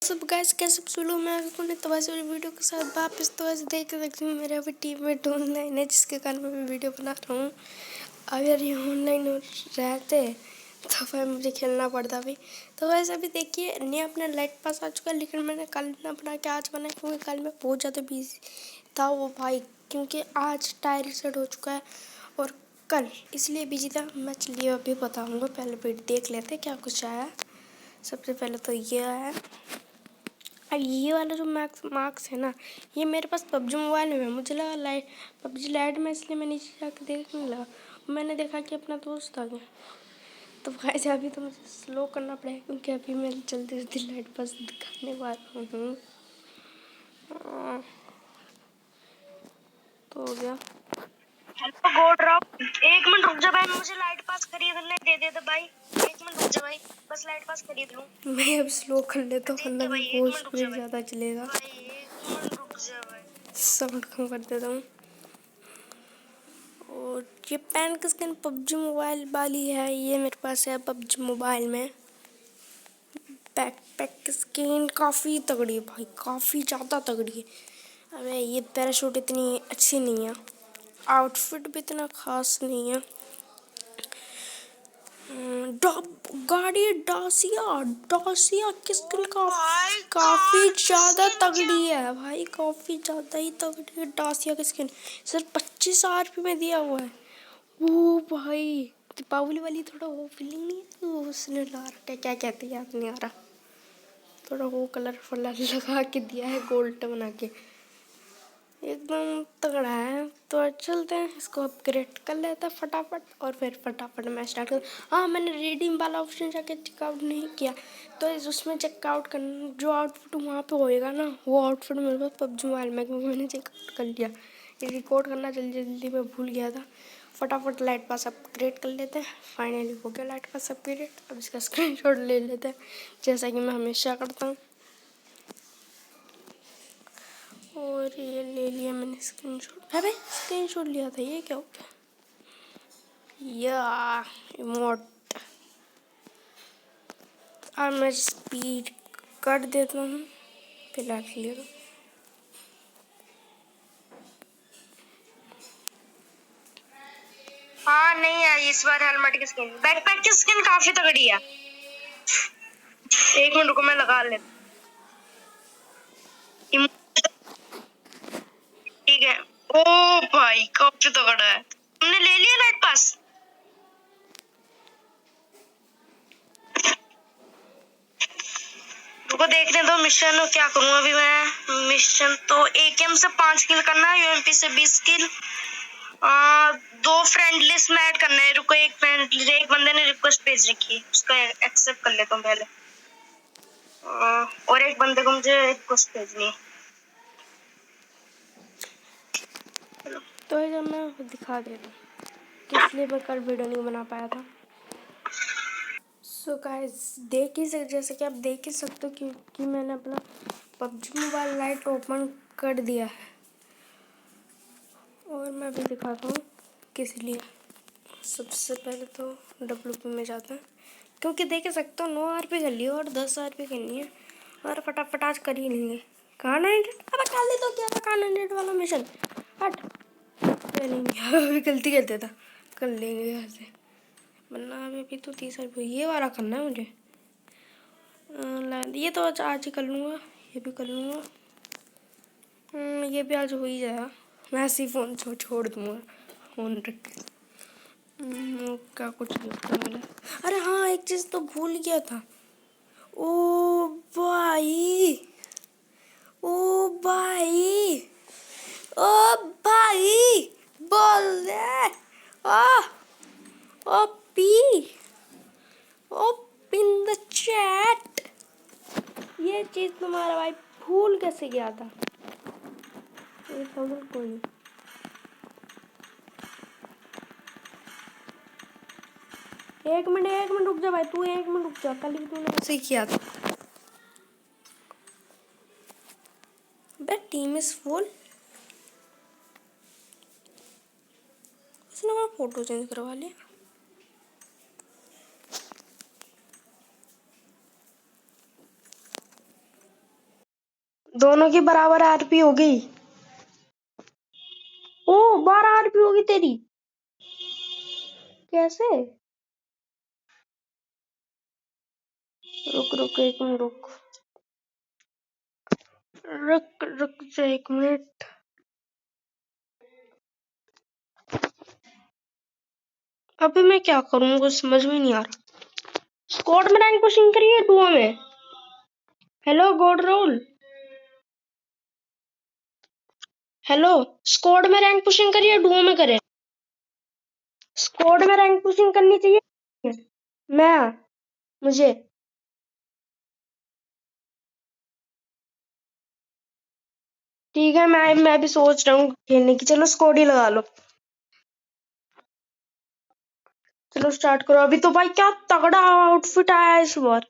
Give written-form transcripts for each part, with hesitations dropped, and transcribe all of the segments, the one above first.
सब गाइस कैसे सुनो मैं अभी तो वैसे वीडियो के साथ वापस तो ऐसे देख सकती हूँ। मेरे अभी टीम में ऑनलाइन है जिसके कारण मैं वीडियो बना रहा हूँ। अगर ये ऑनलाइन रहते तो फिर मुझे खेलना पड़ता भी। तो वैसे अभी देखिए नहीं अपना लाइट पास आ चुका है, लेकिन मैंने कल ना बना के आज बनाया क्योंकि कल मैं बहुत ज़्यादा बिजी था वो भाई, क्योंकि आज टायर रिसेट हो चुका है और कल इसलिए बिजी था। मैं चलिए अभी बताऊँगा, पहले वीडियो देख लेते क्या कुछ आया। सबसे पहले तो ये आया। अब ये वाला जो मार्क्स है ना, ये मेरे पास पबजी मोबाइल में है। मुझे लगा लाइट पबजी लाइट में, इसलिए मैं नीचे जाकर देखने लगा। मैंने देखा कि अपना दोस्त आ गया। तो भाई से अभी तो मुझे स्लो करना पड़ेगा क्योंकि अभी मैं जल्दी जल्दी लाइट पास दिखाने वाला हूँ। तो हो गया। हेलो गोड रॉक, 1 मिनट रुक जा भाई, मुझे लाइट पास खरीदने दे दे भाई। 1 मिनट रुक जा भाई, बस लाइट पास खरीद लूं। मैं अब स्लो कर लेता हूँ, वरना भी बहुत 1 मिनट रुक जा स्पीड भाई। ज़्यादा चलेगा। भाई 1 मिनट रुक जा भाई। साउंड कम कर देता हूँ। और ये पेन की स्किन पबजी मोबाइल वाली है, ये मेरे पास है पबजी मोबाइल में। बैकपैक की स्किन काफ़ी तगड़ी है भाई, काफ़ी ज़्यादा तगड़ी है। अबे ये पैराशूट इतनी अच्छी नहीं है, आउटफिट भी इतना खास नहीं है। गाड़ी डासिया की स्किन काफ़ी ज़्यादा तगड़ी है भाई, काफ़ी ज़्यादा ही तगड़ी है डासिया की स्किन। सिर्फ 25 RP में दिया हुआ है। वो भाई दीपावली वाली थोड़ा वो फीलिंग नहीं है, वो उसने ला रखा है, क्या कहते हैं याद नहीं आ रहा। थोड़ा वो कलरफुल लगा के दिया है, गोल्ड बना के, एकदम तगड़ा है। तो चलते हैं, इसको अपग्रेड कर लेते हैं फटाफट और फिर फटाफट मैच स्टार्ट कर। हाँ, मैंने रिडीम वाला ऑप्शन जाके चेकआउट नहीं किया, तो उसमें चेकआउट करना जो आउटफिट वहाँ पे होएगा ना, वो आउटफिट मेरे पास पबजी मोबाइल में, क्योंकि मैंने चेकआउट कर लिया। ये रिकॉर्ड करना जल्दी जल्दी मैं भूल गया था। फटाफट लाइट पास अपग्रेड कर लेते हैं। फाइनली हो गया लाइट पास अपग्रेड। अब इसका स्क्रीनशॉट ले लेते हैं जैसा कि मैं हमेशा करता हूँ। और ये ले लिया मैंने स्क्रीनशॉट। अबे स्क्रीनशॉट लिया था, ये क्या हो गया? या इमोट। अब मैं स्पीड कर देता हूँ फिलहाल के लिए। हाँ नहीं आई इस बार हेलमेट की स्किन, बैकपैक की स्किन काफी तगड़ी है। 1 मिनट रुको, मैं लगा लेता। ठीक है। ओ भाई काफी तगड़ा है। हमने ले लिया लाइट पास। रुको देखने दो मिशन क्या करूँ अभी मैं। मिशन तो AKM से 5 किल करना है, UMP से 20 किल, 2 फ्रेंड लिस्ट में ऐड करना है। रुको एक बंदे ने रिक्वेस्ट भेज रखी है, उसका एक्सेप्ट कर लेता हूँ पहले। और एक बंदे को मुझे रिक्वेस्ट भेजनी है। तो ये जब मैं दिखा देता हूँ किस लिए मैं कल वीडियो नहीं बना पाया था। सो गाइस देख ही सकते, जैसे कि आप देख ही सकते हो क्योंकि मैंने अपना पबजी मोबाइल लाइट ओपन कर दिया है। और मैं भी दिखाता हूँ किस लिए। सबसे पहले तो WP में जाते हैं, क्योंकि देख ही सकते हो 9 RP कर लिए और 10 RP करनी है और फटाफट आज कर ही लेंगे। कहाँ 900? अब कल तो क्या था, कहाँ 900 वाला मिशन। हट नहीं अभी गलती कर देता, कर लेंगे यहाँ से, वरना अभी तो 30 RP ये वाला करना है मुझे। ये तो आज ही कर लूँगा, ये भी कर लूँगा। ये भी आज हो ही जाएगा। मैं ऐसे ही फ़ोन छोड़ दूँगा, फ़ोन रख क्या कुछ नहीं होता मुझे। अरे हाँ, एक चीज़ तो भूल गया था। ओ भाई, ओ भाई, ओ भाई, बोल दे। O P, O in the chat. ये चीज़ तुम्हारा भाई भूल कैसे गया था? ये समझ कोई नहीं। एक मिनट रुक जा भाई, तू 1 मिनट रुक जा, कल भी तूने ऐसे ही किया था। Team is full. इसने हमारा फोटो चेंज करवा लिया। दोनों की बराबर आरपी हो गई। ओ 12 आरपी होगी तेरी। कैसे? रुक रुक एक मिनट रुक। रुक रुक जा एक मिनट। अभी मैं क्या करूँ, कुछ समझ में नहीं आ रहा। स्क्वाड में रैंक पुशिंग करिए डुओ में। हेलो गोड रोल। हेलो, स्क्वाड में रैंक पुशिंग करिए डुओ में करे। स्क्वाड में रैंक पुशिंग करनी चाहिए। मुझे ठीक है, मैं भी सोच रहा हूँ खेलने की। चलो स्क्वाड ही लगा लो। चलो स्टार्ट करो। अभी तो भाई क्या तगड़ा आउटफिट आया है इस बार।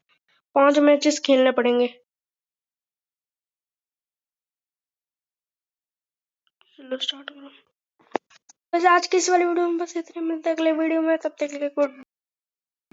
5 मैचेस खेलने पड़ेंगे। चलो स्टार्ट करो। बस आज की इस वाली वीडियो में बस इतने, मिलते हैं अगले वीडियो में। तब तक के लिए गुड।